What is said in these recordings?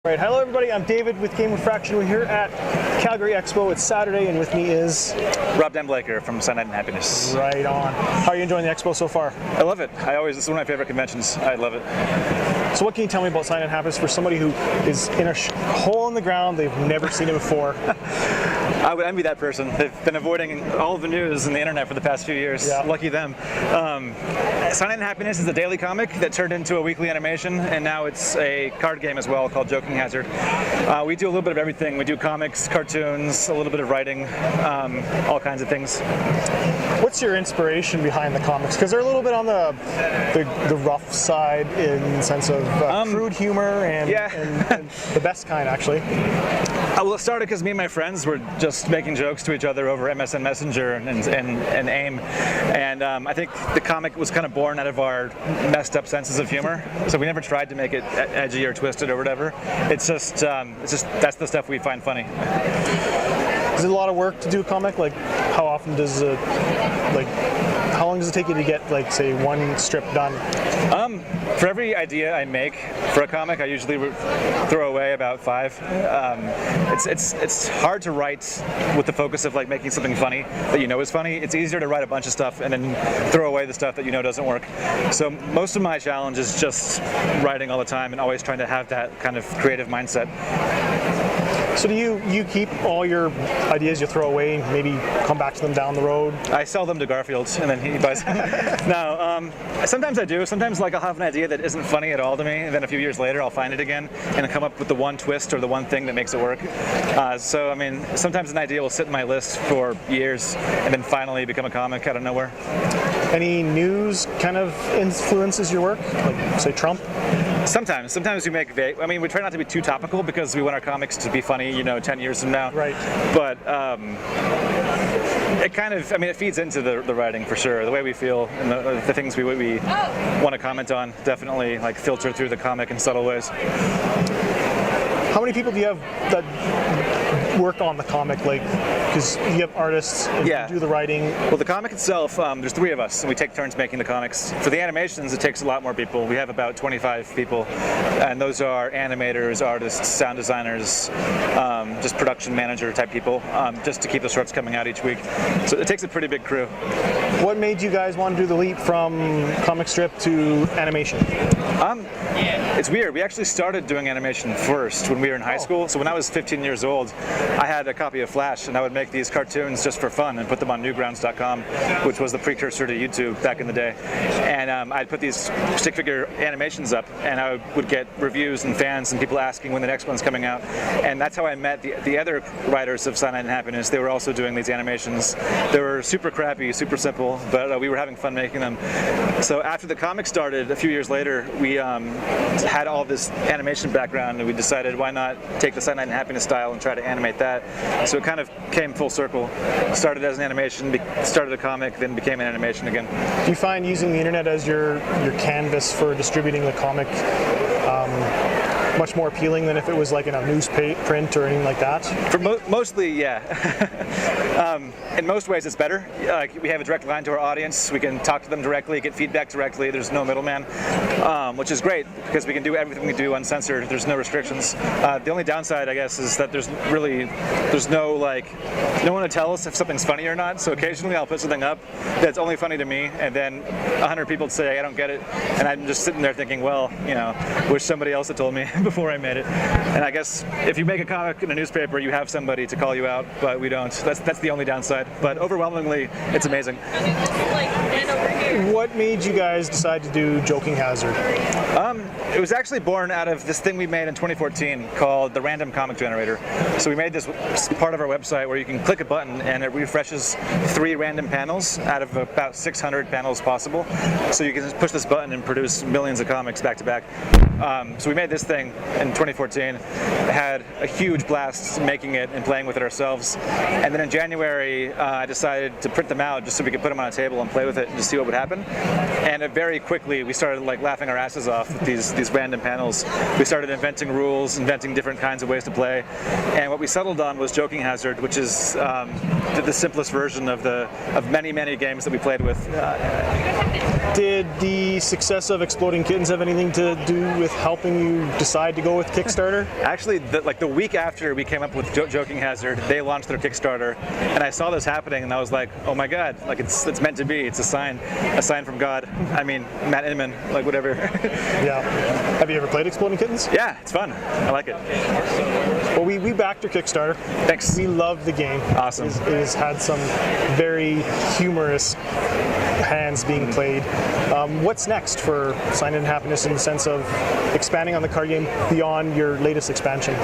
All right, hello everybody, I'm David with Game-Refraction. We're here at Calgary Expo. It's Saturday and with me is... Rob Blaker from Cyanide Happiness. Right on. How are you enjoying the Expo so far? I love it. This is one of my favorite conventions. I love it. So what can you tell me about Cyanide Happiness for somebody who is in a hole in the ground, they've never seen it before? I would envy that person. They've been avoiding all of the news and the internet for the past few years. Yeah. Lucky them. Cyanide Happiness is a daily comic that turned into a weekly animation, and now it's a card game as well called Joking Hazard. We do a little bit of everything. We do comics, cartoons, a little bit of writing, all kinds of things. What's your inspiration behind the comics? Because they're a little bit on the rough side in the sense of crude humor and the best kind, actually. Well, it started because me and my friends were just making jokes to each other over MSN Messenger and AIM, and I think the comic was kind of born out of our messed up senses of humor. So we never tried to make it edgy or twisted or whatever. It's just that's the stuff we find funny. Is it a lot of work to do a comic? Like, how often does it, how long does it take you to get, like, say, one strip done? For every idea I make for a comic, I usually throw away about 5. It's hard to write with the focus of like making something funny that you know is funny. It's easier to write a bunch of stuff and then throw away the stuff that you know doesn't work. So most of my challenge is just writing all the time and always trying to have that kind of creative mindset. So do you keep all your ideas you throw away and maybe come back to them down the road? I sell them to Garfield and then he buys them. No, sometimes I do. Sometimes like I'll have an idea that isn't funny at all to me, and then a few years later I'll find it again and come up with the one twist or the one thing that makes it work. So I mean, sometimes an idea will sit in my list for years and then finally become a comic out of nowhere. Any news kind of influences your work? Like, say, Trump? Sometimes we make vague. I mean, we try not to be too topical because we want our comics to be funny, 10 years from now. Right. But it kind of, it feeds into the writing for sure. The way we feel and the things we want to comment on definitely like filter through the comic in subtle ways. How many people do you have that work on the comic? Like, because you have artists and you do the writing. Well, the comic itself, there's 3 of us, and we take turns making the comics. For the animations, it takes a lot more people. We have about 25 people, and those are animators, artists, sound designers, just production manager type people, just to keep the shorts coming out each week. So it takes a pretty big crew. What made you guys want to do the leap from comic strip to animation? It's weird. We actually started doing animation first when we were in high school. So when I was 15 years old, I had a copy of Flash, and I would make these cartoons just for fun and put them on Newgrounds.com, which was the precursor to YouTube back in the day. And I'd put these stick figure animations up, and I would get reviews and fans and people asking when the next one's coming out. And that's how I met the other writers of Cyanide Happiness. They were also doing these animations. They were super crappy, super simple, but we were having fun making them. So after the comic started, a few years later, we had all this animation background, and we decided why not take the Cyanide Happiness style and try to animate that. So it kind of came full circle. Started as an animation, started a comic, then became an animation again. Do you find using the internet as your canvas for distributing the comic much more appealing than if it was like in a newsprint or anything like that? For mostly, yeah. In most ways, it's better. We have a direct line to our audience. We can talk to them directly, get feedback directly. There's no middleman, which is great because we can do everything we do uncensored. There's no restrictions. The only downside, I guess, is that there's no one to tell us if something's funny or not. So occasionally, I'll put something up that's only funny to me, and then 100 people say I don't get it, and I'm just sitting there thinking, well, wish somebody else had told me before I made it. And I guess if you make a comic in a newspaper, you have somebody to call you out, but we don't. That's the only downside. But overwhelmingly, it's amazing. What made you guys decide to do Joking Hazard? It was actually born out of this thing we made in 2014 called the Random Comic Generator. So we made this part of our website where you can click a button and it refreshes 3 random panels out of about 600 panels possible. So you can just push this button and produce millions of comics back to back. So we made this thing in 2014, had a huge blast making it and playing with it ourselves. And then in January, I decided to print them out just so we could put them on a table and play with it and just see what would happen. And very quickly, we started like laughing our asses off with these these random panels. We started inventing rules, inventing different kinds of ways to play, and what we settled on was Joking Hazard, which is the simplest version of many games that we played with. Did the success of Exploding Kittens have anything to do with helping you decide to go with Kickstarter? Actually, the week after we came up with Joking Hazard, they launched their Kickstarter, and I saw this happening, and I was like, oh my god, like it's meant to be. It's a sign from God. I mean, Matt Inman, like whatever. Yeah. Have you ever played Exploding Kittens? Yeah, it's fun. I like it. Well, we backed your Kickstarter. Thanks. We love the game. Awesome. It has had some very humorous hands being played. What's next for Cyanide Happiness in the sense of expanding on the card game beyond your latest expansion?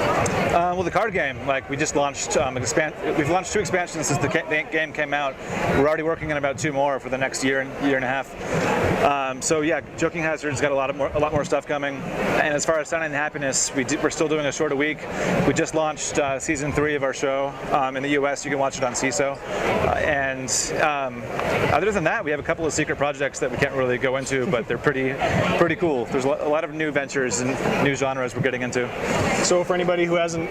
Well, the card game, like we just launched, we've launched 2 expansions since the game came out. We're already working on about 2 more for the next year and a half. So yeah, Joking Hazard's got a lot more stuff coming. And as far as Cyanide Happiness, we're still doing a short a week. We just launched season 3 of our show in the US. You can watch it on CISO. And other than that, we have a couple of secret projects that we can't really go into, but they're pretty cool. There's a lot of new ventures and new genres we're getting into. So for anybody who hasn't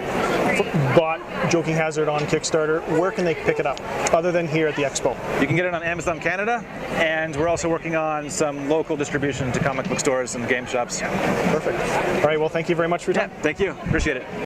bought Joking Hazard on Kickstarter, where can they pick it up other than here at the Expo? You can get it on Amazon Canada, and we're also working on some local distribution to comic book stores and game shops. Perfect. All right, well, thank you very much for your time. Yeah, thank you. Appreciate it.